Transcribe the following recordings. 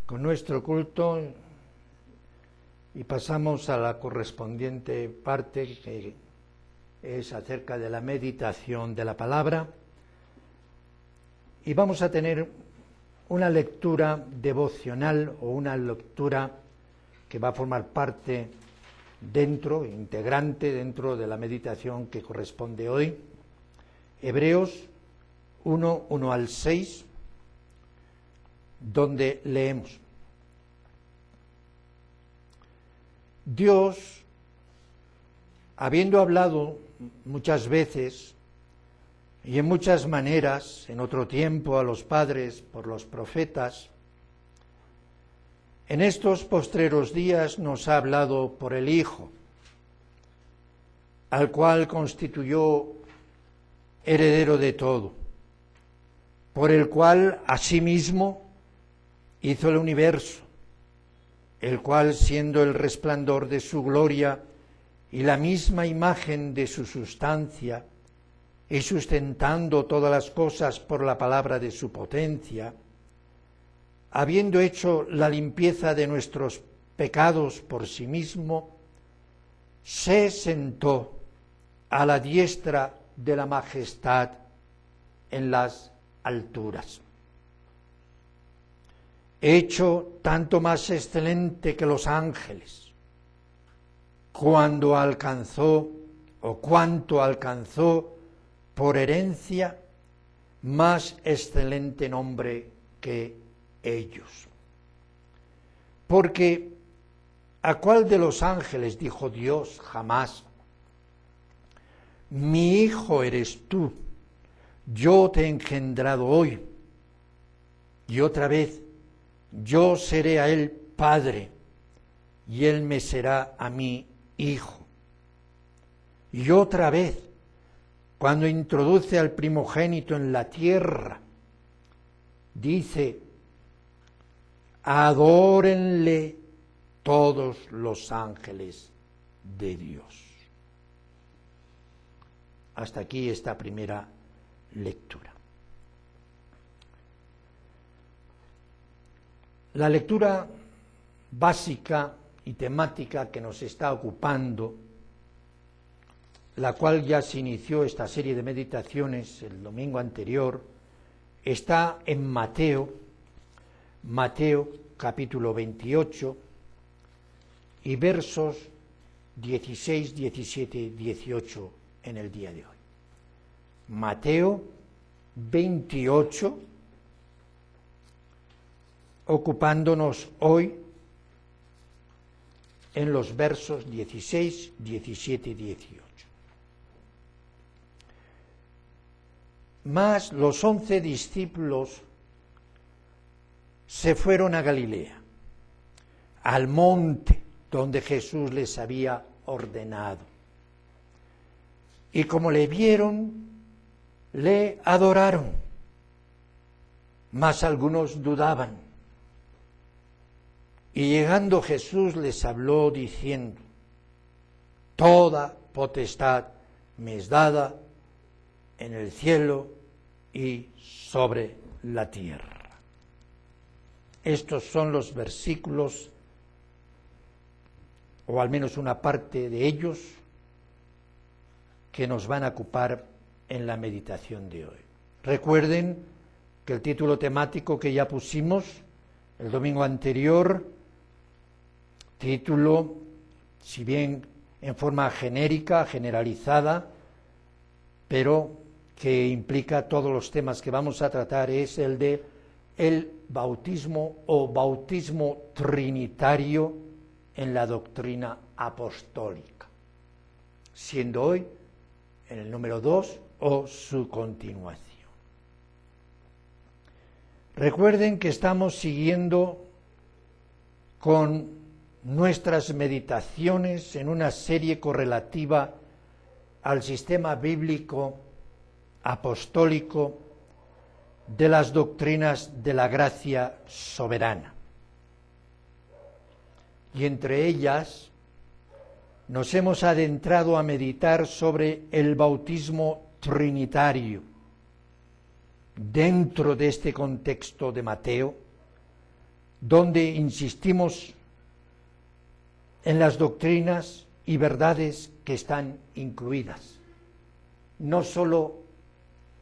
con nuestro culto y pasamos a la correspondiente parte, que es acerca de la meditación de la palabra, y vamos a tener una lectura devocional o una lectura que va a formar parte integrante dentro de la meditación que corresponde hoy. Hebreos 1 al 6, donde leemos: Dios, habiendo hablado muchas veces y en muchas maneras en otro tiempo a los padres por los profetas, en estos postreros días nos ha hablado por el Hijo, al cual constituyó heredero de todo, por el cual asimismo hizo el universo, el cual, siendo el resplandor de su gloria y la misma imagen de su sustancia, y sustentando todas las cosas por la palabra de su potencia, habiendo hecho la limpieza de nuestros pecados por sí mismo, se sentó a la diestra de la majestad en las alturas. Hecho tanto más excelente que los ángeles, cuanto alcanzó por herencia más excelente nombre que ellos. Porque ¿a cuál de los ángeles dijo Dios jamás: mi hijo eres tú, yo te he engendrado hoy? Y otra vez: yo seré a él padre, y él me será a mí hijo. Y otra vez, cuando introduce al primogénito en la tierra, dice: adórenle todos los ángeles de Dios. Hasta aquí esta primera lectura. La lectura básica y temática que nos está ocupando, la cual ya se inició esta serie de meditaciones el domingo anterior, está en Mateo capítulo 28 y versos 16, 17, 18 en el día de hoy. Mateo 28, ocupándonos hoy en los versos 16, 17 y 18. Mas los 11 discípulos se fueron a Galilea, al monte donde Jesús les había ordenado. Y como le vieron, le adoraron, mas algunos dudaban. Y llegando Jesús les habló diciendo: toda potestad me es dada en el cielo y sobre la tierra. Estos son los versículos, o al menos una parte de ellos, que nos van a ocupar en la meditación de hoy. Recuerden que el título temático que ya pusimos el domingo anterior, título, si bien en forma genérica, generalizada, pero que implica todos los temas que vamos a tratar, es el de el bautismo o bautismo trinitario en la doctrina apostólica, siendo hoy en el número 2 o su continuación. Recuerden que estamos siguiendo con nuestras meditaciones en una serie correlativa al sistema bíblico apostólico de las doctrinas de la gracia soberana. Y entre ellas nos hemos adentrado a meditar sobre el bautismo trinitario dentro de este contexto de Mateo, donde insistimos en las doctrinas y verdades que están incluidas, no sólo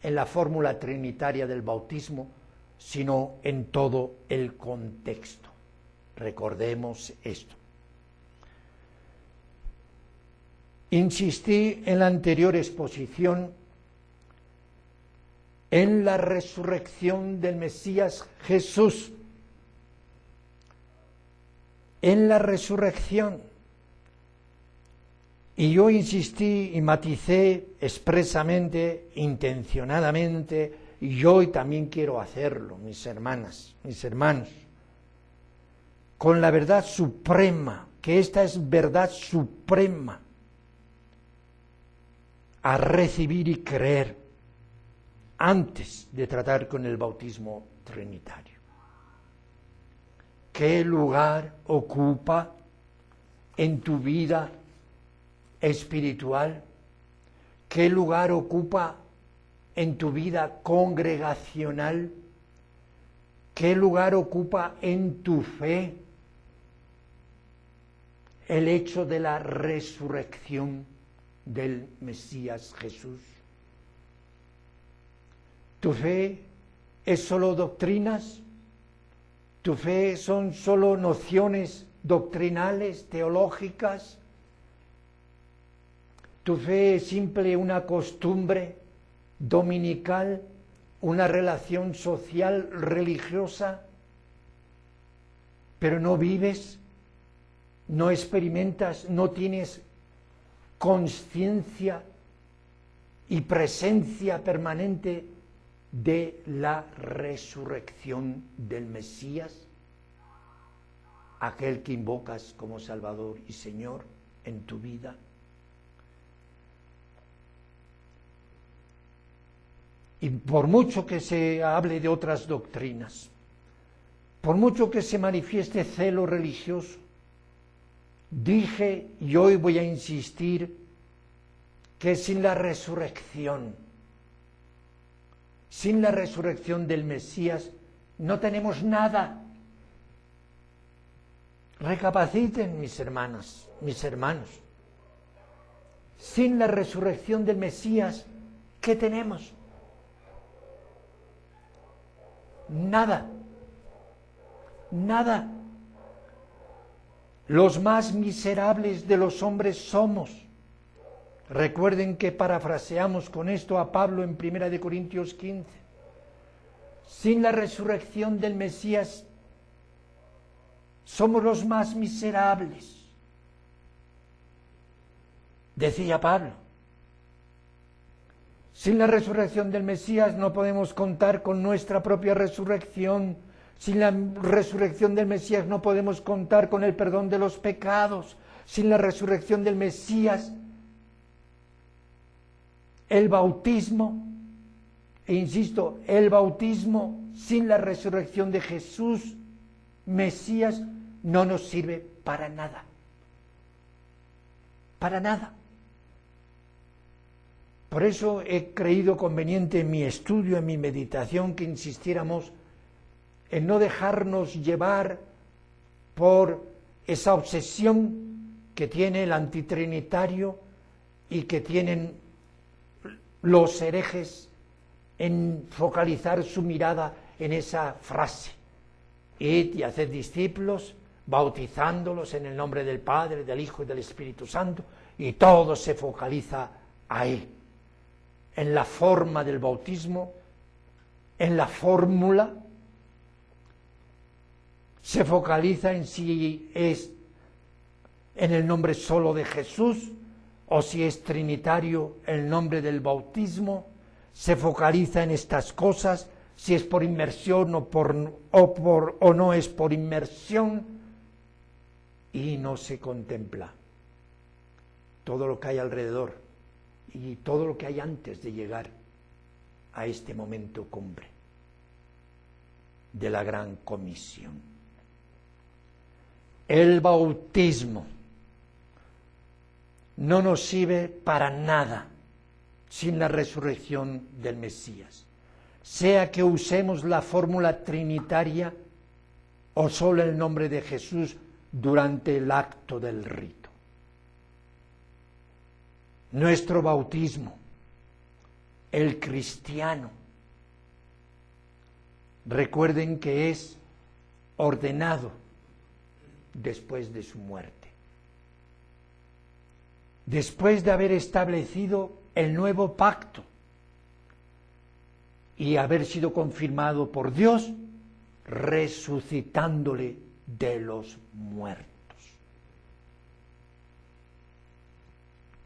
en la fórmula trinitaria del bautismo, sino en todo el contexto. Recordemos esto. Insistí en la anterior exposición en la resurrección del Mesías Jesús, en la resurrección. Y yo insistí y maticé expresamente, intencionadamente, y hoy también quiero hacerlo, mis hermanas, mis hermanos, con la verdad suprema, que esta es verdad suprema, a recibir y creer antes de tratar con el bautismo trinitario. ¿Qué lugar ocupa en tu vida espiritual? ¿Qué lugar ocupa en tu vida congregacional? ¿Qué lugar ocupa en tu fe el hecho de la resurrección del Mesías Jesús? ¿Tu fe es solo doctrinas? ¿Tu fe son solo nociones doctrinales, teológicas? ¿Tu fe es simple una costumbre dominical, una relación social religiosa? Pero no vives, no experimentas, no tienes conciencia y presencia permanente de la resurrección del Mesías, aquel que invocas como Salvador y Señor en tu vida. Y por mucho que se hable de otras doctrinas, por mucho que se manifieste celo religioso, dije y hoy voy a insistir que sin la resurrección del Mesías no tenemos nada. Recapaciten, mis hermanas, mis hermanos. Sin la resurrección del Mesías, ¿qué tenemos? Nada. Nada. Los más miserables de los hombres somos. Recuerden que parafraseamos con esto a Pablo en 1 Corintios 15. Sin la resurrección del Mesías somos los más miserables, decía Pablo. Sin la resurrección del Mesías no podemos contar con nuestra propia resurrección. Sin la resurrección del Mesías no podemos contar con el perdón de los pecados. Sin la resurrección del Mesías, el bautismo, e insisto, el bautismo sin la resurrección de Jesús, Mesías, no nos sirve para nada. Para nada. Por eso he creído conveniente en mi estudio, en mi meditación, que insistiéramos en no dejarnos llevar por esa obsesión que tiene el antitrinitario y que tienen los herejes en focalizar su mirada en esa frase: id y haced discípulos, bautizándolos en el nombre del Padre, del Hijo y del Espíritu Santo, y todo se focaliza ahí, en la forma del bautismo, en la fórmula. Se focaliza en si es en el nombre solo de Jesús o si es trinitario el nombre del bautismo. Se focaliza en estas cosas, si es por inmersión o no es por inmersión, y no se contempla todo lo que hay alrededor y todo lo que hay antes de llegar a este momento cumbre de la gran comisión. El bautismo no nos sirve para nada sin la resurrección del Mesías. Sea que usemos la fórmula trinitaria o solo el nombre de Jesús durante el acto del rito. Nuestro bautismo, el cristiano, recuerden que es ordenado después de su muerte. Después de haber establecido el nuevo pacto y haber sido confirmado por Dios, resucitándole de los muertos.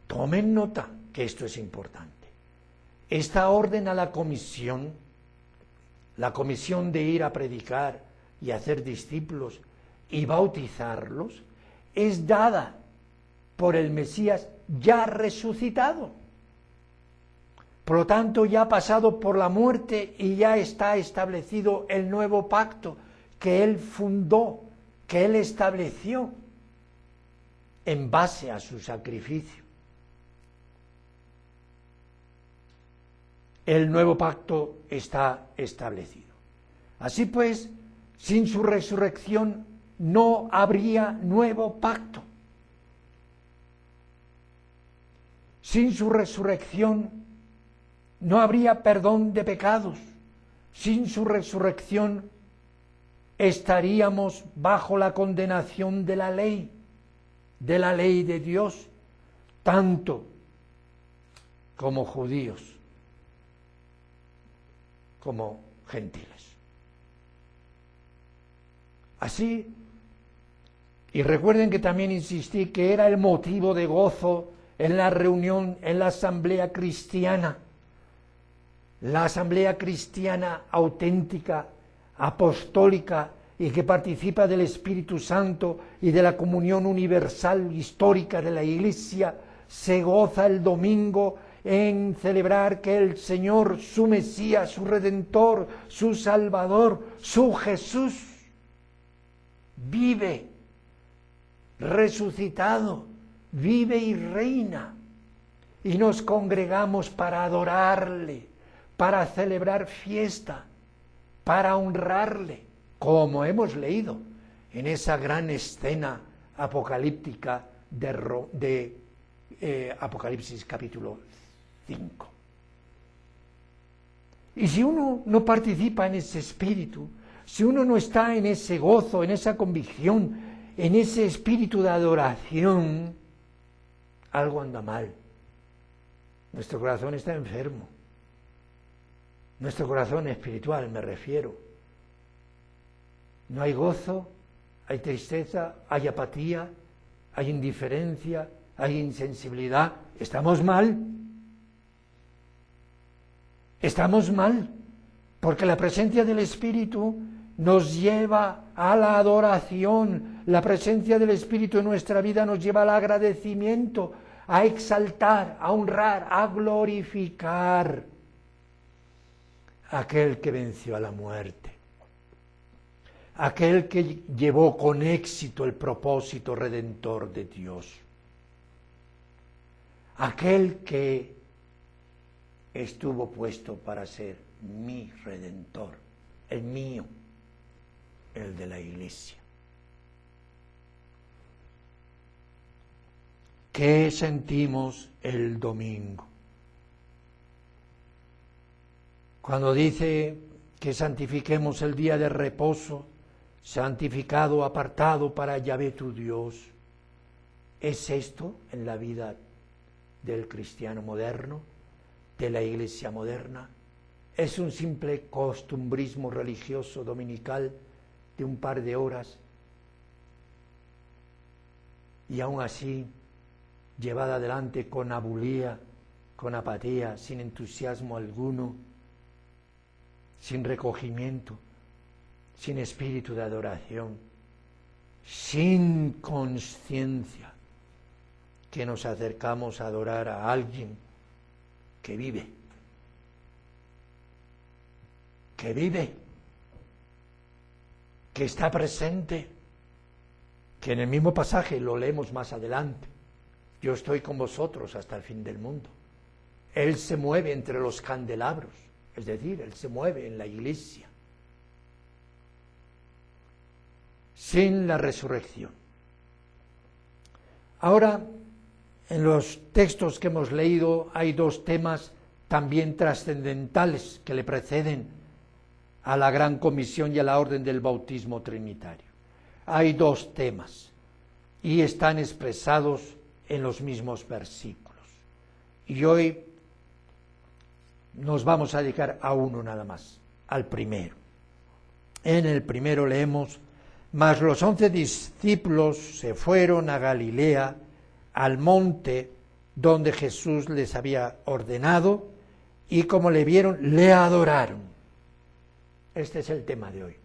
Tomen nota que esto es importante. Esta orden a la comisión de ir a predicar y hacer discípulos y bautizarlos, es dada por el Mesías ya resucitado. Por lo tanto, ya ha pasado por la muerte y ya está establecido el nuevo pacto que Él fundó, que Él estableció en base a su sacrificio. El nuevo pacto está establecido. Así pues, sin su resurrección no habría nuevo pacto. Sin su resurrección no habría perdón de pecados. Sin su resurrección estaríamos bajo la condenación de la ley de Dios, tanto como judíos como gentiles. Así, y recuerden que también insistí que era el motivo de gozo en la reunión, en la asamblea cristiana auténtica, apostólica y que participa del Espíritu Santo y de la comunión universal histórica de la Iglesia, se goza el domingo en celebrar que el Señor, su Mesías, su Redentor, su Salvador, su Jesús, vive, resucitado, vive y reina. Y nos congregamos para adorarle, para celebrar fiesta, para honrarle, como hemos leído en esa gran escena apocalíptica de Apocalipsis capítulo 5. Y si uno no participa en ese espíritu, si uno no está en ese gozo, en esa convicción, en ese espíritu de adoración, algo anda mal. Nuestro corazón está enfermo. Nuestro corazón espiritual, me refiero. No hay gozo, hay tristeza, hay apatía, hay indiferencia, hay insensibilidad. Estamos mal. Estamos mal, porque la presencia del Espíritu nos lleva a la adoración. La presencia del Espíritu en nuestra vida nos lleva al agradecimiento, a exaltar, a honrar, a glorificar a aquel que venció a la muerte, aquel que llevó con éxito el propósito redentor de Dios, aquel que estuvo puesto para ser mi Redentor, el mío, el de la Iglesia. ¿Qué sentimos el domingo? Cuando dice que santifiquemos el día de reposo, santificado, apartado para Yahvé tu Dios, ¿es esto en la vida del cristiano moderno, de la Iglesia moderna? ¿Es un simple costumbrismo religioso dominical de un par de horas y aún así llevada adelante con abulía, con apatía, sin entusiasmo alguno, sin recogimiento, sin espíritu de adoración, sin conciencia que nos acercamos a adorar a alguien que vive, que está presente, que en el mismo pasaje lo leemos más adelante. Yo estoy con vosotros hasta el fin del mundo. Él se mueve entre los candelabros, es decir, Él se mueve en la Iglesia. sin la resurrección. Ahora, en los textos que hemos leído hay dos temas también trascendentales que le preceden a la gran comisión y a la orden del bautismo trinitario. Hay dos temas y están expresados en los mismos versículos. Y hoy nos vamos a dedicar a uno nada más, al primero. En el primero leemos: mas los 11 discípulos se fueron a Galilea, al monte donde Jesús les había ordenado, y como le vieron, le adoraron. Este es el tema de hoy.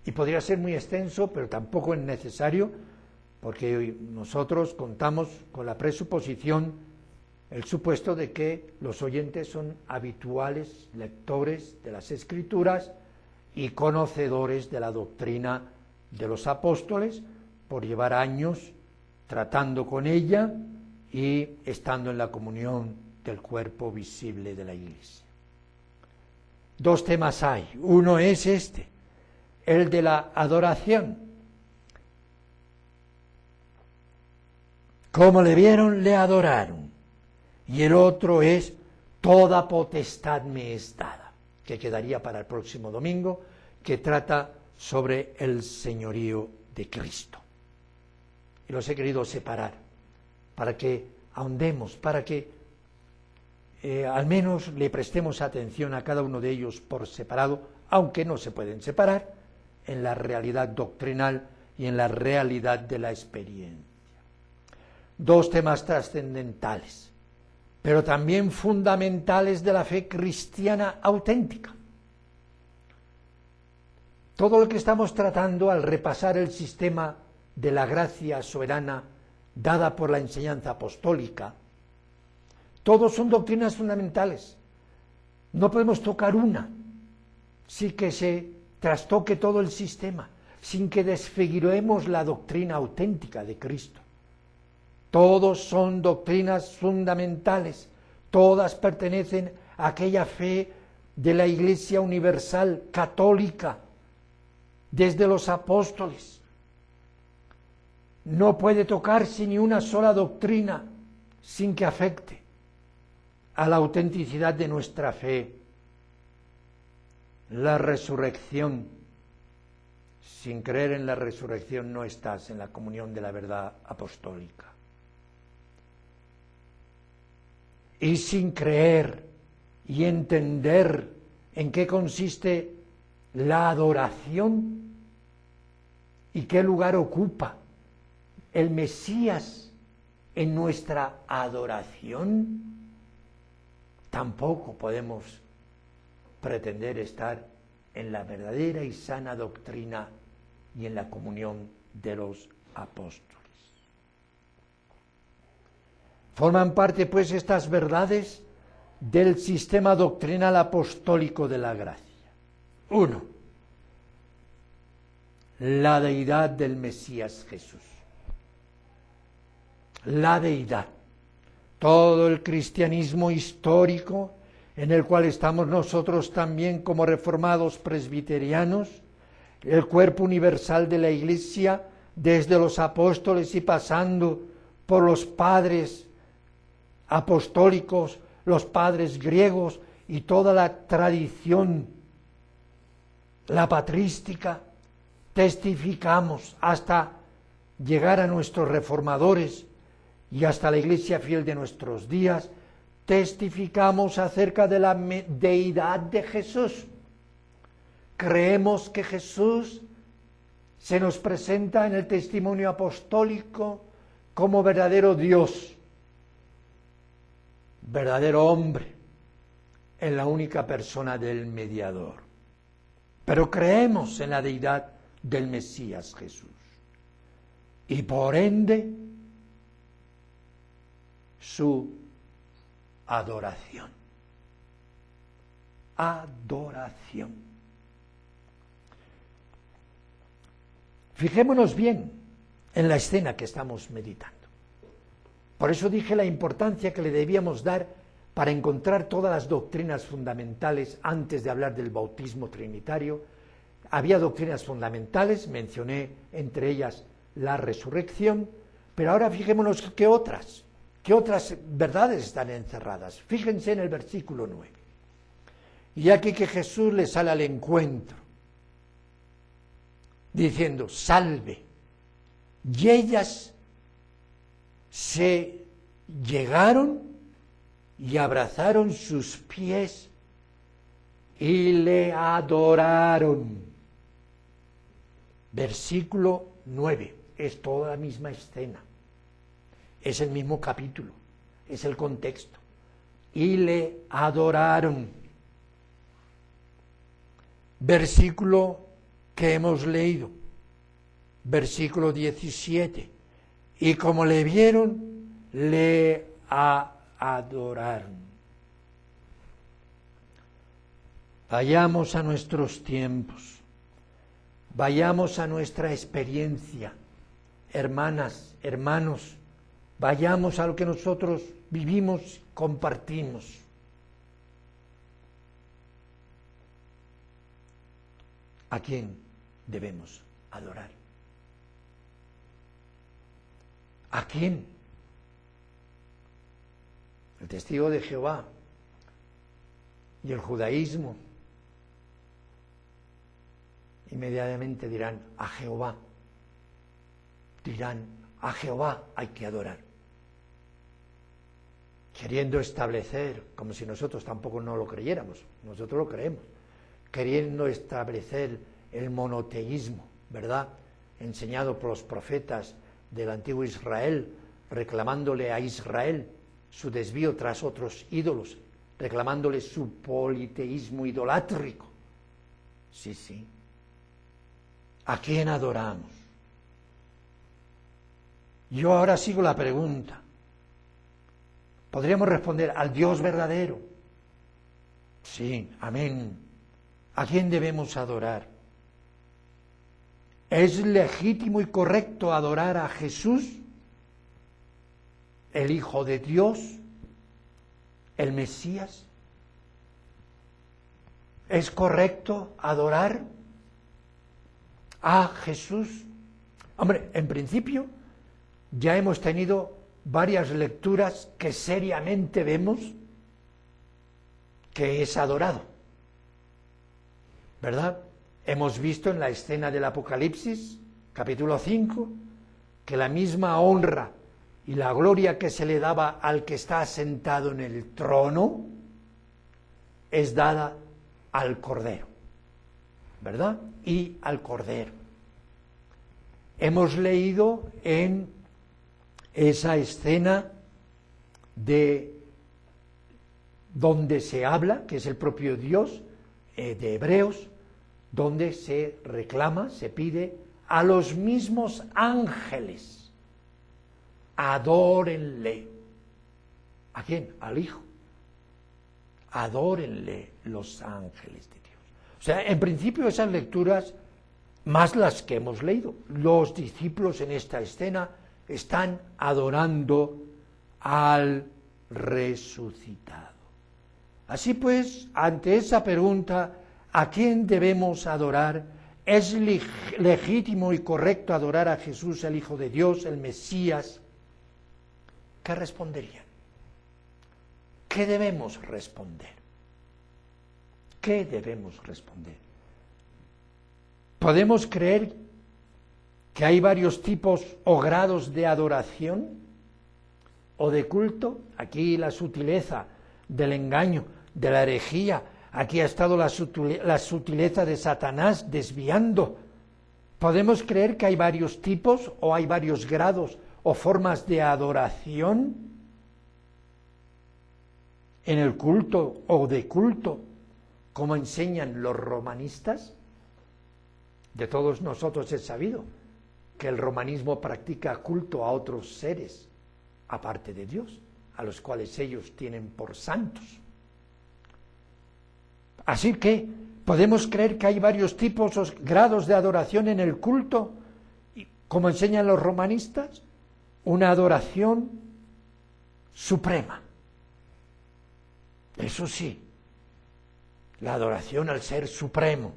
Y podría ser muy extenso, pero tampoco es necesario, porque hoy nosotros contamos con la presuposición, el supuesto de que los oyentes son habituales lectores de las Escrituras y conocedores de la doctrina de los apóstoles, por llevar años tratando con ella y estando en la comunión del cuerpo visible de la Iglesia. Dos temas hay. Uno es este, el de la adoración. Como le vieron, le adoraron. Y el otro es: toda potestad me es dada, que quedaría para el próximo domingo, que trata sobre el señorío de Cristo. Y los he querido separar para que ahondemos, para que al menos le prestemos atención a cada uno de ellos por separado, aunque no se pueden separar, en la realidad doctrinal y en la realidad de la experiencia. Dos temas trascendentales, pero también fundamentales de la fe cristiana auténtica. Todo lo que estamos tratando al repasar el sistema de la gracia soberana dada por la enseñanza apostólica, todos son doctrinas fundamentales. No podemos tocar una sin que se trastoque todo el sistema, sin que desfiguremos la doctrina auténtica de Cristo. Todos son doctrinas fundamentales, todas pertenecen a aquella fe de la Iglesia universal católica, desde los apóstoles. No puede tocarse ni una sola doctrina sin que afecte a la autenticidad de nuestra fe. La resurrección. Sin creer en la resurrección no estás en la comunión de la verdad apostólica. Y sin creer y entender en qué consiste la adoración y qué lugar ocupa el Mesías en nuestra adoración, tampoco podemos pretender estar en la verdadera y sana doctrina y en la comunión de los apóstoles. Forman parte, pues, estas verdades del sistema doctrinal apostólico de la gracia. 1. La deidad del Mesías Jesús. La deidad. Todo el cristianismo histórico, en el cual estamos nosotros también como reformados presbiterianos, el cuerpo universal de la Iglesia, desde los apóstoles y pasando por los padres apostólicos, los padres griegos y toda la tradición, la patrística, testificamos hasta llegar a nuestros reformadores y hasta la Iglesia fiel de nuestros días, testificamos acerca de la deidad de Jesús. Creemos que Jesús se nos presenta en el testimonio apostólico como verdadero Dios, verdadero hombre, en la única persona del mediador. Pero creemos en la deidad del Mesías Jesús. Y por ende, su adoración. Adoración. Fijémonos bien en la escena que estamos meditando. Por eso dije la importancia que le debíamos dar para encontrar todas las doctrinas fundamentales antes de hablar del bautismo trinitario, Había doctrinas fundamentales, mencioné entre ellas la resurrección, pero ahora fijémonos qué otras verdades están encerradas. Fíjense en el versículo 9. Y aquí que Jesús les sale al encuentro, diciendo, salve. Y ellas se llegaron y abrazaron sus pies y le adoraron. Versículo 9, es toda la misma escena, es el mismo capítulo, es el contexto. Y le adoraron. Versículo que hemos leído, versículo 17, y como le vieron, le adoraron. Vayamos a nuestros tiempos, vayamos a nuestra experiencia, hermanas, hermanos, vayamos a lo que nosotros vivimos, compartimos. ¿A quién debemos adorar? ¿A quién? El testigo de Jehová y el judaísmo inmediatamente dirán a Jehová. Dirán a Jehová hay que adorar. Queriendo establecer, como si nosotros tampoco no lo creyéramos, nosotros lo creemos, queriendo establecer el monoteísmo, ¿verdad?, enseñado por los profetas del antiguo Israel, reclamándole a Israel su desvío tras otros ídolos, reclamándole su politeísmo idolátrico. Sí, sí. ¿A quién adoramos? Yo ahora sigo la pregunta. Podríamos responder al Dios verdadero. Sí, amén. ¿A quién debemos adorar? ¿Es legítimo y correcto adorar a Jesús, el Hijo de Dios, el Mesías? ¿Es correcto adorar a Jesús? Hombre, en principio ya hemos tenido varias lecturas que seriamente vemos que es adorado, ¿verdad? Hemos visto en la escena del Apocalipsis, capítulo 5, que la misma honra y la gloria que se le daba al que está sentado en el trono es dada al Cordero, ¿verdad? Y al Cordero. Hemos leído en esa escena de donde se habla, que es el propio Dios de Hebreos, donde se reclama, se pide a los mismos ángeles, adórenle. ¿A quién? Al Hijo. Adórenle los ángeles de Dios. O sea, en principio esas lecturas, más las que hemos leído, los discípulos en esta escena están adorando al resucitado. Así pues, ante esa pregunta, ¿a quién debemos adorar? ¿Es legítimo y correcto adorar a Jesús, el Hijo de Dios, el Mesías? ¿Qué responderían? ¿Qué debemos responder? ¿Qué debemos responder? ¿Podemos creer que hay varios tipos o grados de adoración o de culto? Aquí la sutileza del engaño, de la herejía. Aquí ha estado la sutileza de Satanás desviando. ¿Podemos creer que hay varios tipos o hay varios grados o formas de adoración en el culto o de culto, como enseñan los romanistas? De todos nosotros es sabido que el romanismo practica culto a otros seres, aparte de Dios, a los cuales ellos tienen por santos. Así que podemos creer que hay varios tipos o grados de adoración en el culto, como enseñan los romanistas, una adoración suprema. Eso sí, la adoración al Ser Supremo.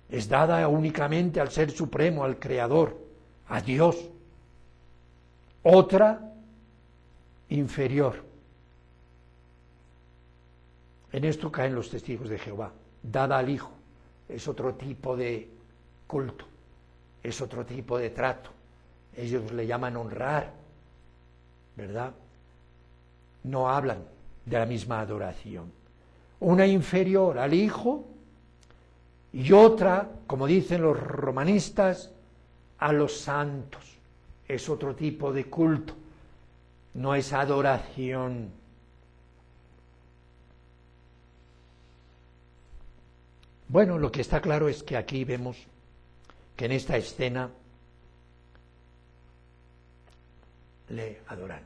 es dada únicamente al Ser Supremo, al Creador, a Dios. Otra, inferior. En esto caen los testigos de Jehová, dada al Hijo. Es otro tipo de culto, es otro tipo de trato. Ellos le llaman honrar, ¿verdad? No hablan de la misma adoración. Una inferior al Hijo y otra, como dicen los romanistas, a los santos. Es otro tipo de culto, no es adoración. Bueno, lo que está claro es que aquí vemos que en esta escena le adoran.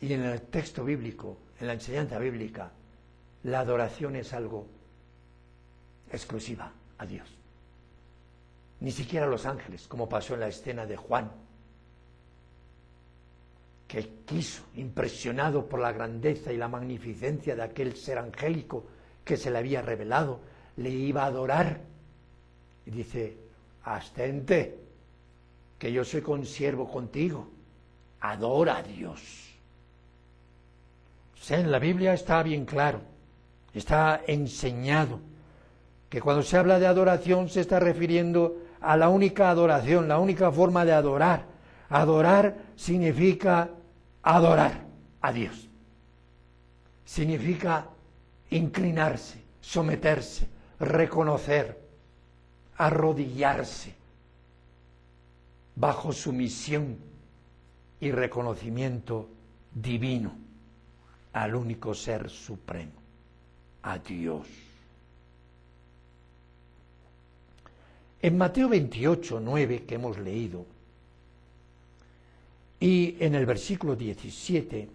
Y en el texto bíblico, en la enseñanza bíblica, la adoración es algo exclusiva a Dios. Ni siquiera los ángeles, como pasó en la escena de Juan, que quiso, impresionado por la grandeza y la magnificencia de aquel ser angélico que se le había revelado, le iba a adorar. Y dice, abstente, que yo soy consiervo contigo, adora a Dios. O sea, en la Biblia está bien claro, está enseñado, que cuando se habla de adoración se está refiriendo a la única adoración, la única forma de adorar. Adorar significa adorar a Dios. Significa inclinarse, someterse, reconocer, arrodillarse bajo sumisión y reconocimiento divino al único Ser Supremo, a Dios. En Mateo 28, 9, que hemos leído, y en el versículo 17,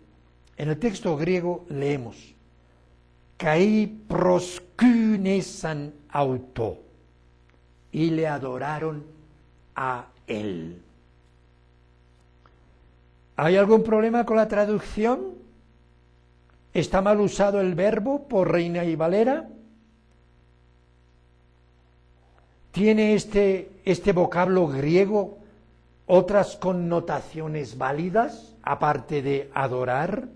en el texto griego leemos, «Kai proskynesan auto», y le adoraron a él. ¿Hay algún problema con la traducción? ¿Está mal usado el verbo por Reina y Valera? ¿Tiene este vocablo griego otras connotaciones válidas, aparte de adorar?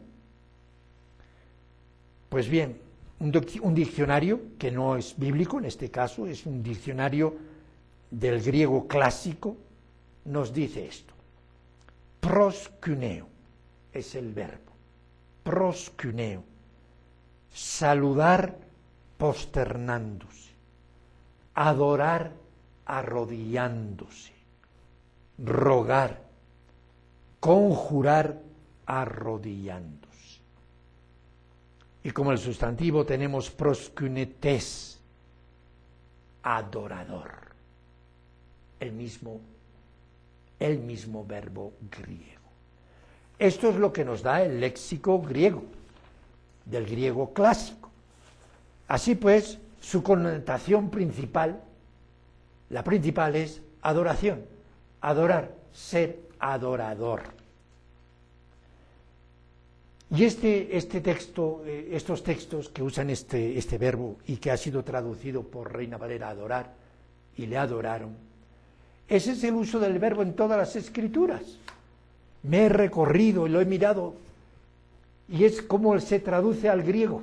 Pues bien, un diccionario, que no es bíblico en este caso, es un diccionario del griego clásico, nos dice esto. Proskyneo es el verbo. Proskyneo, saludar posternándose, adorar arrodillándose, rogar, conjurar arrodillándose. Y como el sustantivo tenemos proskynetes, adorador, el mismo verbo griego. Esto es lo que nos da el léxico griego, del griego clásico. Así pues, su connotación principal, la principal es adoración, adorar, ser adorador. Y este texto, estos textos que usan este verbo y que ha sido traducido por Reina Valera, adorar, y le adoraron, ese es el uso del verbo en todas las Escrituras. Me he recorrido y lo he mirado, y es como se traduce al griego.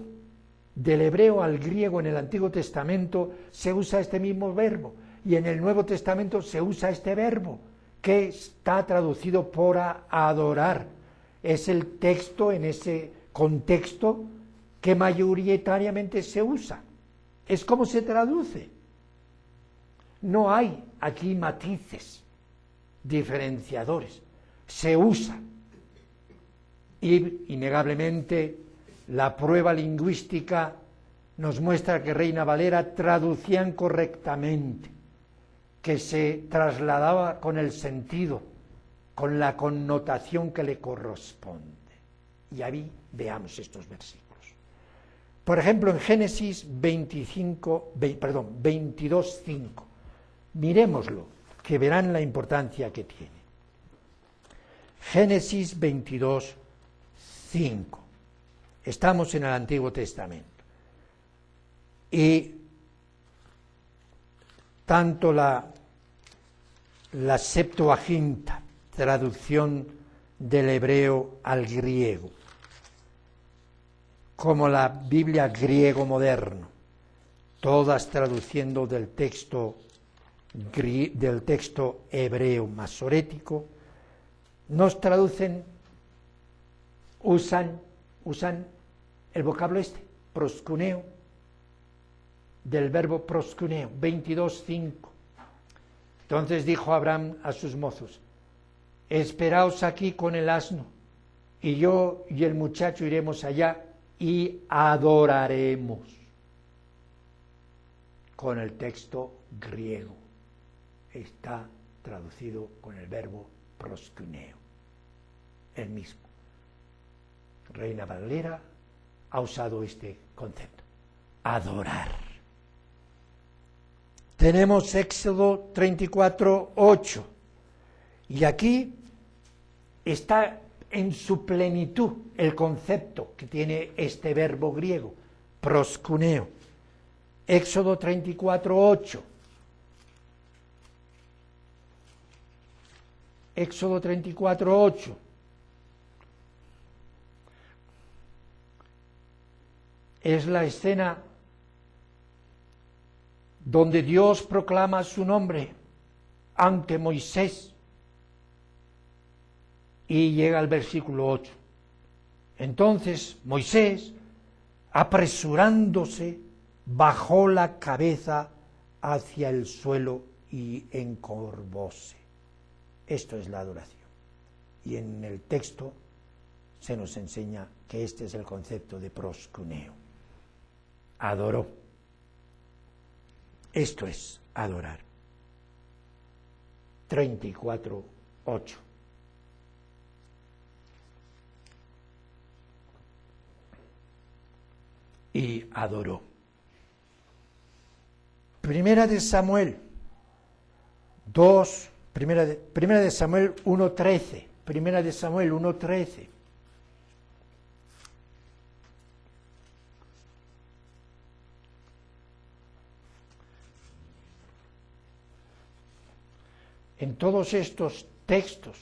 Del hebreo al griego en el Antiguo Testamento se usa este mismo verbo, y en el Nuevo Testamento se usa este verbo, que está traducido por adorar. Es el texto en ese contexto que mayoritariamente se usa. Es como se traduce. No hay aquí matices diferenciadores. Se usa. Y innegablemente la prueba lingüística nos muestra que Reina Valera traducían correctamente, que se trasladaba con el sentido, con la connotación que le corresponde. Y ahí veamos estos versículos. Por ejemplo, en Génesis 22:5, miremoslo, que verán la importancia que tiene. Génesis 22:5. Estamos en el Antiguo Testamento. Y tanto la Septuaginta, traducción del hebreo al griego, como la Biblia griego moderno, todas traduciendo del texto hebreo masorético, nos traducen, usan el vocablo proskuneo, del verbo proskuneo, 22:5. Entonces dijo Abraham a sus mozos: esperaos aquí con el asno, y yo y el muchacho iremos allá y adoraremos. Con el texto griego está traducido con el verbo proskuneo, el mismo. Reina Valera ha usado este concepto: adorar. Tenemos Éxodo 34:8, y aquí está en su plenitud el concepto que tiene este verbo griego, proskuneo. Éxodo 34:8. Éxodo 34:8. Es la escena donde Dios proclama su nombre ante Moisés, y llega al versículo 8. Entonces Moisés, apresurándose, bajó la cabeza hacia el suelo y encorvóse. Esto es la adoración. Y en el texto se nos enseña que este es el concepto de proskuneo. Adoró. Esto es adorar. 34:8. Y adoró. Primera de Samuel 2, primera de Samuel 1:13. Primera de Samuel 1:13. En todos estos textos,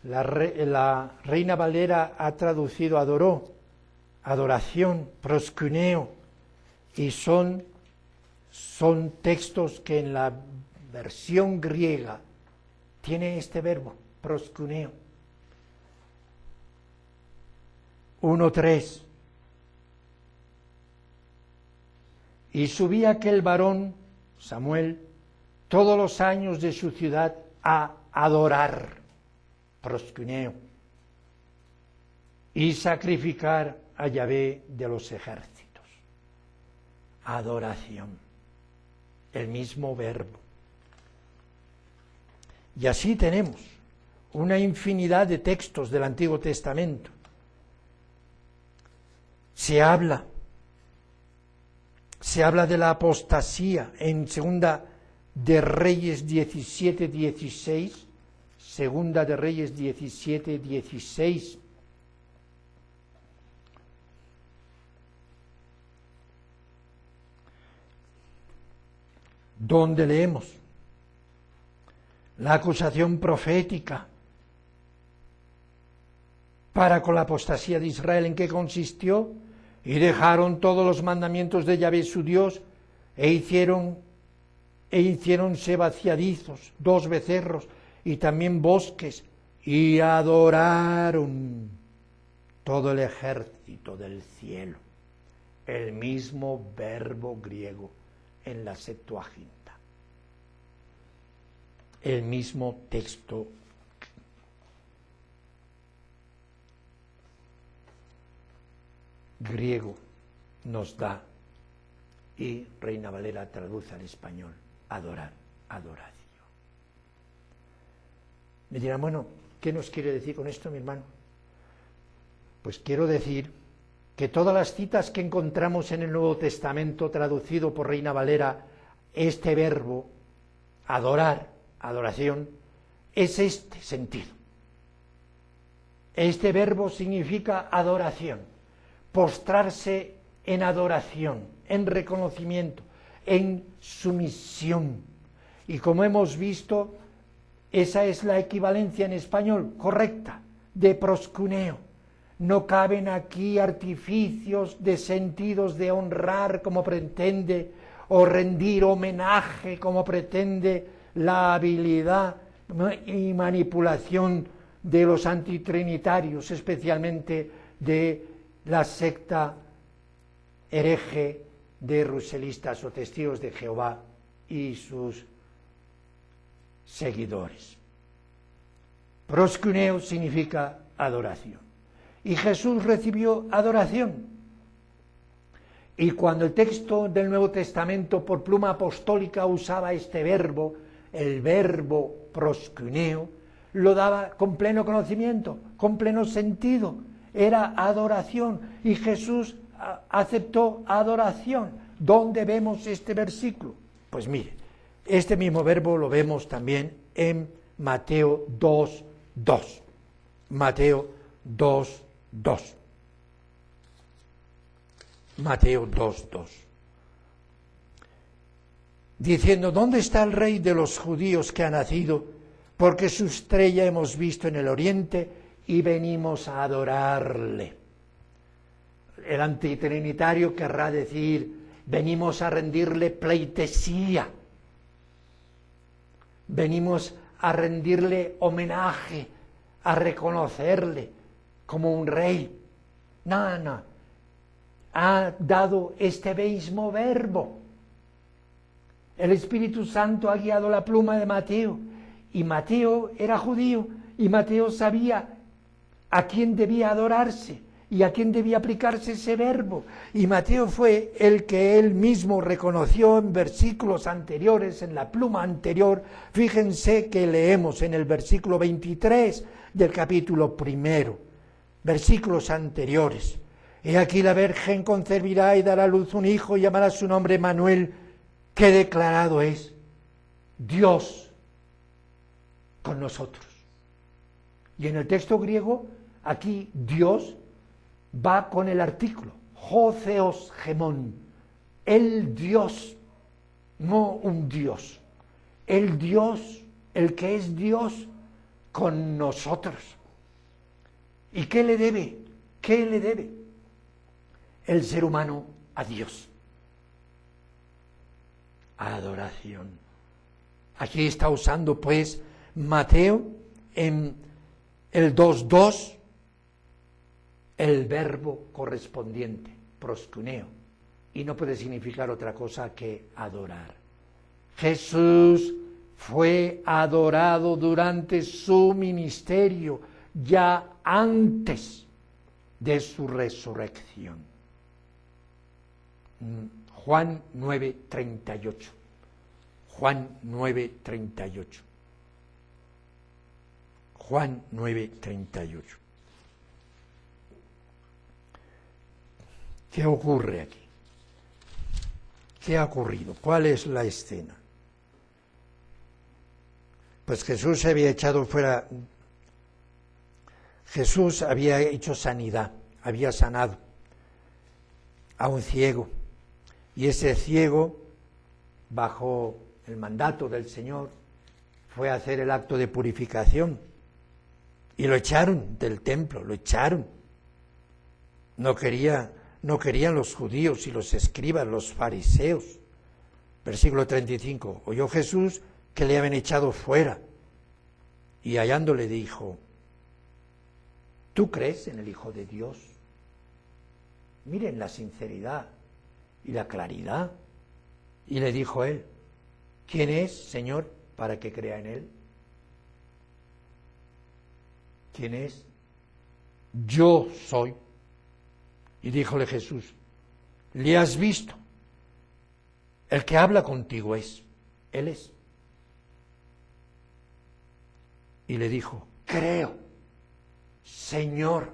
la Reina Valera ha traducido adoró, adoración, proskuneo, y son textos que en la versión griega tiene este verbo, proskuneo. 1:3. Y subía aquel varón, Samuel, todos los años de su ciudad a adorar, proskuneo, y sacrificar a Yahvé de los ejércitos. Adoración, el mismo verbo. Y así tenemos una infinidad de textos del Antiguo Testamento. Se habla de la apostasía en Segunda de Reyes 17:16, Segunda de Reyes 17:16. Donde leemos la acusación profética para con la apostasía de Israel, ¿en qué consistió? Y dejaron todos los mandamientos de Yahvé su Dios, e hiciéronse vaciadizos, 2 becerros, y también bosques, y adoraron todo el ejército del cielo. El mismo verbo griego en la Septuaginta. El mismo texto griego nos da, y Reina Valera traduce al español, adorar, adoración. Me dirán, bueno, ¿qué nos quiere decir con esto, mi hermano? Pues quiero decir que todas las citas que encontramos en el Nuevo Testamento traducido por Reina Valera, este verbo, adorar, adoración, es este sentido. Este verbo significa adoración, postrarse en adoración, en reconocimiento, en sumisión. Y como hemos visto, esa es la equivalencia en español correcta de proscuneo. No caben aquí artificios de sentidos de honrar como pretende, o rendir homenaje como pretende la habilidad y manipulación de los antitrinitarios, especialmente de la secta hereje de ruselistas o testigos de Jehová y sus seguidores. Proscuneo significa adoración. Y Jesús recibió adoración. Y cuando el texto del Nuevo Testamento por pluma apostólica usaba este verbo, el verbo proscuneo, lo daba con pleno conocimiento, con pleno sentido. Era adoración. Y Jesús aceptó adoración. ¿Dónde vemos este versículo? Pues mire, este mismo verbo lo vemos también en Mateo 2:2. Mateo 2:2. Mateo 2:2. Diciendo, ¿dónde está el rey de los judíos que ha nacido? Porque su estrella hemos visto en el oriente y venimos a adorarle. El antitrinitario querrá decir, venimos a rendirle pleitesía. Venimos a rendirle homenaje, a reconocerle como un rey. No. Ha dado este mismo verbo. El Espíritu Santo ha guiado la pluma de Mateo. Y Mateo era judío. Y Mateo sabía a quién debía adorarse y a quién debía aplicarse ese verbo. Y Mateo fue el que él mismo reconoció en versículos anteriores, en la pluma anterior. Fíjense que leemos en el versículo 23 del capítulo 1, versículos anteriores. He aquí la Virgen concebirá y dará a luz un hijo y llamará su nombre Emmanuel, que declarado es Dios con nosotros. Y en el texto griego, aquí Dios va con el artículo, ho theos gemón, el Dios, no un Dios, el Dios, el que es Dios con nosotros. ¿Y qué le debe? ¿Qué le debe el ser humano a Dios? Adoración. Aquí está usando pues Mateo en el 2:2 el verbo correspondiente, proscuneo, y no puede significar otra cosa que adorar. Jesús fue adorado durante su ministerio, ya antes de su resurrección. Juan 9:38. Juan 9:38. Juan 9:38. ¿Qué ocurre aquí? ¿Qué ha ocurrido? ¿Cuál es la escena? Pues Jesús se había echado fuera. Jesús había hecho sanidad, había sanado a un ciego. Y ese ciego, bajo el mandato del Señor, fue a hacer el acto de purificación. Y lo echaron del templo, lo echaron. No querían los judíos y los escribas, los fariseos. Versículo 35. Oyó Jesús que le habían echado fuera. Y hallándole dijo, ¿tú crees en el Hijo de Dios? Miren la sinceridad y la claridad. Y le dijo él, ¿quién es, Señor, para que crea en él? ¿Quién es? Yo soy. Y díjole Jesús, ¿le has visto? El que habla contigo es, él es. Y le dijo, creo, Señor.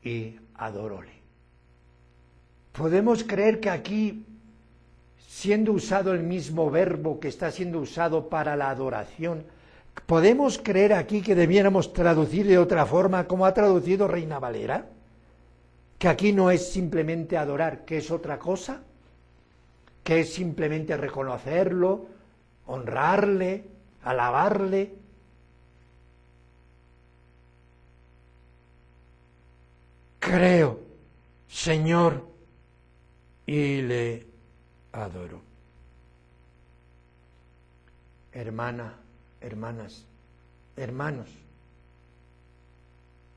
Y adoróle. Podemos creer que aquí, siendo usado el mismo verbo que está siendo usado para la adoración, podemos creer aquí que debiéramos traducir de otra forma, como ha traducido Reina Valera, que aquí no es simplemente adorar, que es otra cosa. que es simplemente reconocerlo, honrarle, alabarle. Creo, Señor, y le adoro. Hermana, hermanas, hermanos,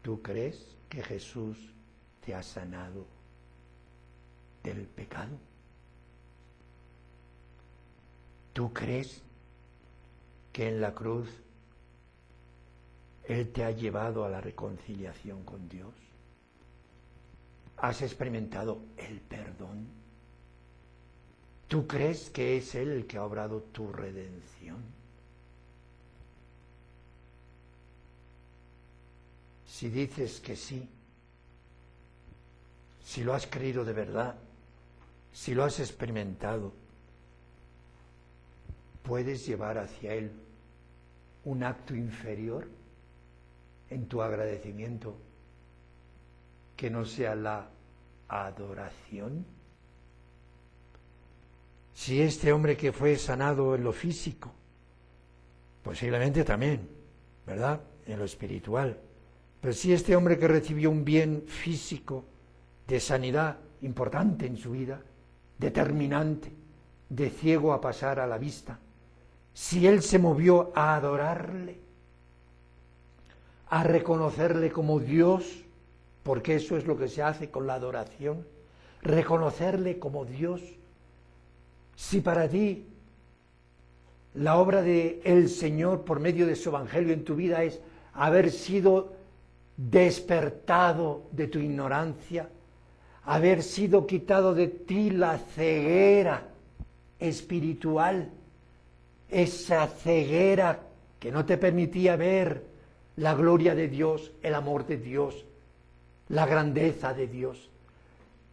¿tú crees que Jesús te ha sanado del pecado? ¿Tú crees que en la cruz Él te ha llevado a la reconciliación con Dios? ¿Has experimentado el perdón? ¿Tú crees que es Él el que ha obrado tu redención? Si dices que sí, si lo has creído de verdad, si lo has experimentado, ¿puedes llevar hacia Él un acto inferior en tu agradecimiento que no sea la adoración? Si este hombre que fue sanado en lo físico, posiblemente también, ¿verdad?, en lo espiritual, pero si este hombre que recibió un bien físico de sanidad importante en su vida, determinante, de ciego a pasar a la vista, si él se movió a adorarle, a reconocerle como Dios, porque eso es lo que se hace con la adoración, reconocerle como Dios. Si para ti la obra de el Señor por medio de su Evangelio en tu vida es haber sido despertado de tu ignorancia, haber sido quitado de ti la ceguera espiritual, esa ceguera que no te permitía ver la gloria de Dios, el amor de Dios, la grandeza de Dios.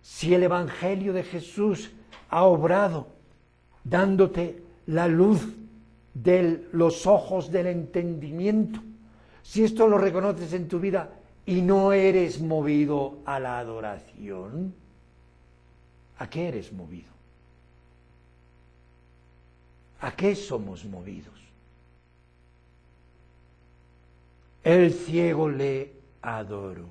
Si el Evangelio de Jesús ha obrado dándote la luz de los ojos del entendimiento, si esto lo reconoces en tu vida y no eres movido a la adoración, ¿a qué eres movido? ¿A qué somos movidos? El ciego le adoró.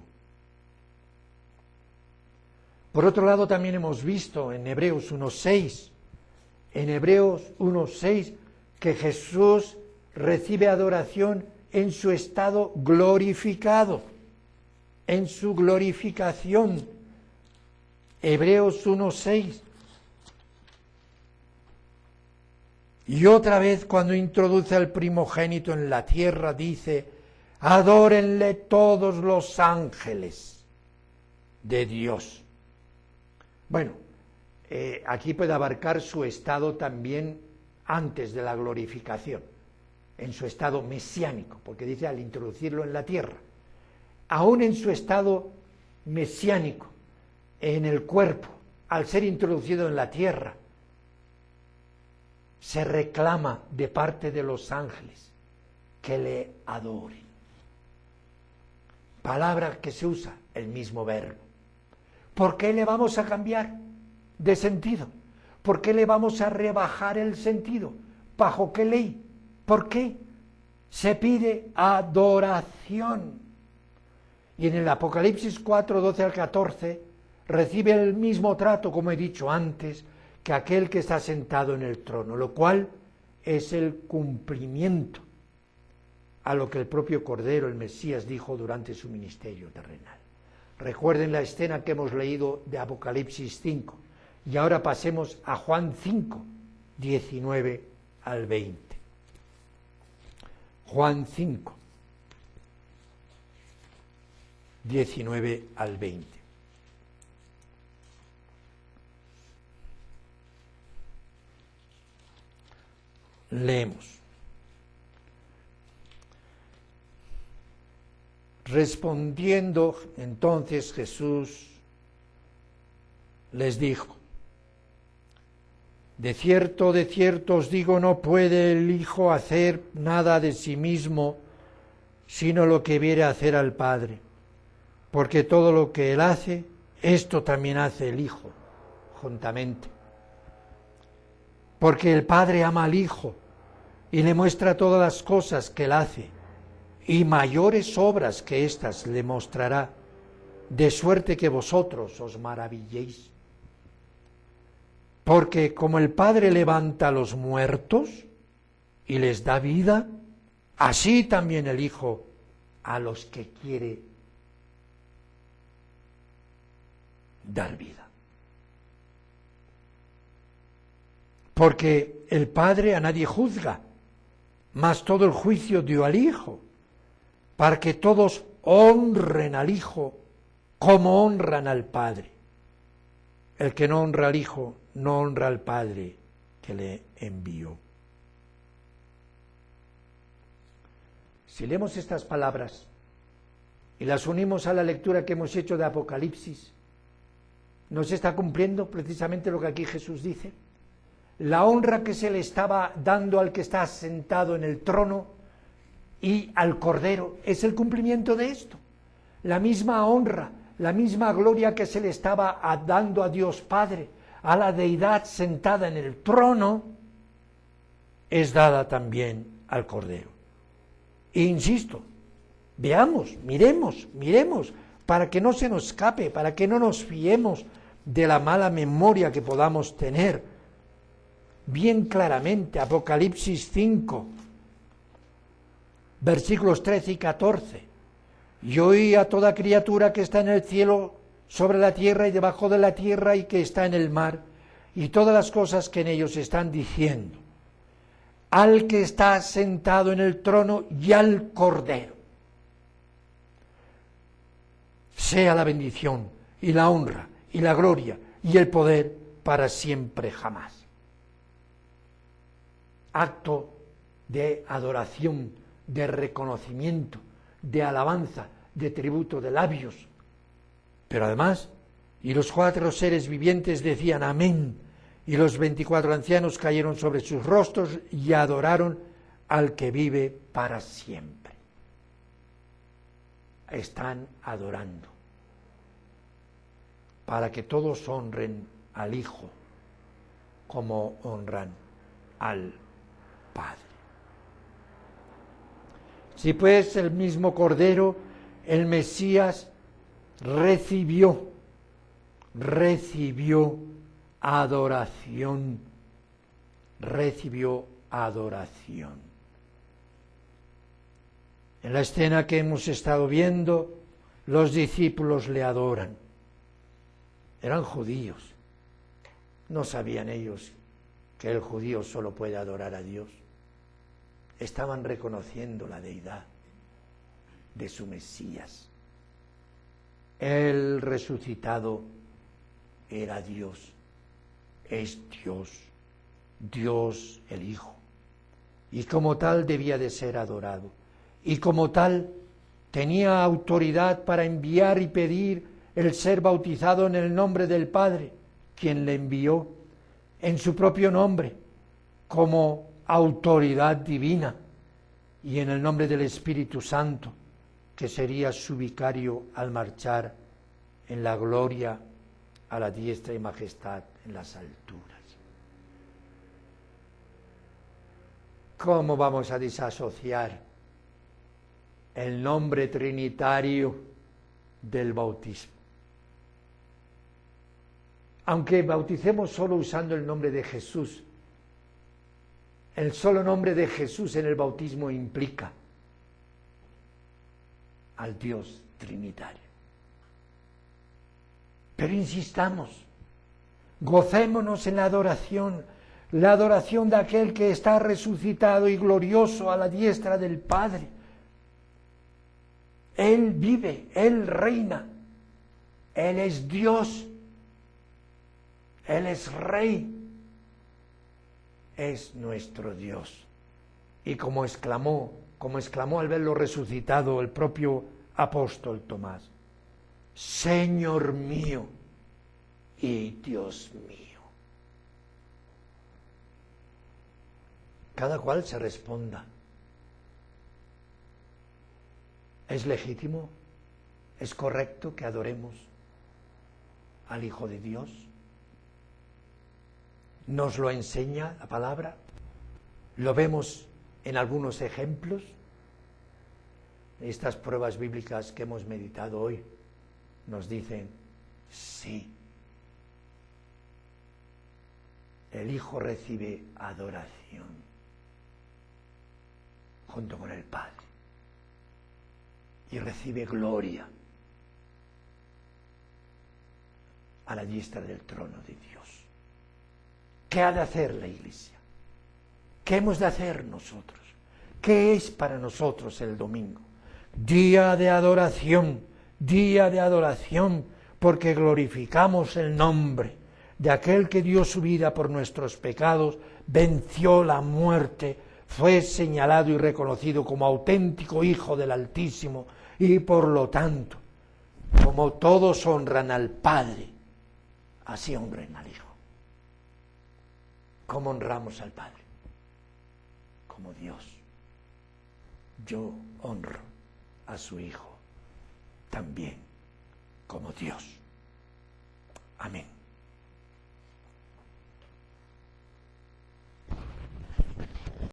Por otro lado, también hemos visto en Hebreos 1:6, que Jesús recibe adoración en su estado glorificado, en su glorificación. Hebreos 1:6. Y otra vez, cuando introduce al primogénito en la tierra, dice: adórenle todos los ángeles de Dios. Bueno, aquí puede abarcar su estado también antes de la glorificación, en su estado mesiánico, porque dice al introducirlo en la tierra. Aún en su estado mesiánico, en el cuerpo, al ser introducido en la tierra, se reclama de parte de los ángeles que le adoren. Palabra que se usa, el mismo verbo. ¿Por qué le vamos a cambiar de sentido? ¿Por qué le vamos a rebajar el sentido? ¿Bajo qué ley? ¿Por qué? Se pide adoración. Y en el Apocalipsis 4, 12 al 14, recibe el mismo trato, como he dicho antes, que aquel que está sentado en el trono, lo cual es el cumplimiento a lo que el propio Cordero, el Mesías, dijo durante su ministerio terrenal. Recuerden la escena que hemos leído de Apocalipsis 5. Y ahora pasemos a Juan 5, 19 al 20. Juan 5, 19 al 20. Leemos. Respondiendo entonces Jesús les dijo: de cierto os digo, no puede el Hijo hacer nada de sí mismo, sino lo que viere hacer al Padre, porque todo lo que Él hace, esto también hace el Hijo, juntamente. porque el Padre ama al Hijo y le muestra todas las cosas que él hace, y mayores obras que éstas le mostrará, de suerte que vosotros os maravilléis. Porque como el Padre levanta a los muertos y les da vida, así también el Hijo a los que quiere dar vida. Porque el Padre a nadie juzga, mas todo el juicio dio al Hijo, para que todos honren al Hijo como honran al Padre. El que no honra al Hijo, no honra al Padre que le envió. Si leemos estas palabras y las unimos a la lectura que hemos hecho de Apocalipsis, ¿no se está cumpliendo precisamente lo que aquí Jesús dice? La honra que se le estaba dando al que está sentado en el trono y al Cordero es el cumplimiento de esto. La misma honra, la misma gloria que se le estaba dando a Dios Padre, a la deidad sentada en el trono, es dada también al Cordero. E insisto, veamos, miremos, para que no se nos escape, para que no nos fiemos de la mala memoria que podamos tener. Bien claramente, Apocalipsis 5, versículos 13 y 14. Y oí a toda criatura que está en el cielo, sobre la tierra y debajo de la tierra y que está en el mar, y todas las cosas que en ellos están diciendo, al que está sentado en el trono y al Cordero, sea la bendición y la honra y la gloria y el poder para siempre jamás. Acto de adoración, de reconocimiento, de alabanza, de tributo de labios. Pero además, y los 4 seres vivientes decían amén, y los 24 ancianos cayeron sobre sus rostros y adoraron al que vive para siempre. Están adorando, para que todos honren al Hijo como honran al Padre. Si pues el mismo Cordero, el Mesías, recibió adoración, En la escena que hemos estado viendo, los discípulos le adoran. Eran judíos. No sabían ellos que el judío solo puede adorar a Dios. Estaban reconociendo la deidad de su Mesías. El resucitado era Dios, es Dios, Dios el Hijo. Y como tal debía de ser adorado. Y como tal tenía autoridad para enviar y pedir el ser bautizado en el nombre del Padre, quien le envió en su propio nombre, como autoridad divina, y en el nombre del Espíritu Santo, que sería su vicario al marchar en la gloria a la diestra y majestad en las alturas. ¿Cómo vamos a desasociar el nombre trinitario del bautismo? Aunque bauticemos solo usando el nombre de Jesús, el solo nombre de Jesús en el bautismo implica al Dios trinitario. Pero insistamos, gocémonos en la adoración de aquel que está resucitado y glorioso a la diestra del Padre. Él vive, Él reina, Él es Dios, Él es Rey, es nuestro Dios. Y como exclamó al verlo resucitado el propio apóstol Tomás, Señor mío y Dios mío. Cada cual se responda. ¿Es legítimo? ¿Es correcto que adoremos al Hijo de Dios? nos lo enseña la palabra, lo vemos en algunos ejemplos. Estas pruebas bíblicas que hemos meditado hoy nos dicen, sí, el Hijo recibe adoración junto con el Padre y recibe gloria a la diestra del trono de Dios. ¿Qué ha de hacer la Iglesia? ¿Qué hemos de hacer nosotros? ¿Qué es para nosotros el domingo? Día de adoración, porque glorificamos el nombre de aquel que dio su vida por nuestros pecados, venció la muerte, fue señalado y reconocido como auténtico Hijo del Altísimo, y por lo tanto, como todos honran al Padre, así honren al Hijo. ¿Cómo honramos al Padre? Como Dios. Yo honro a su Hijo también como Dios. Amén.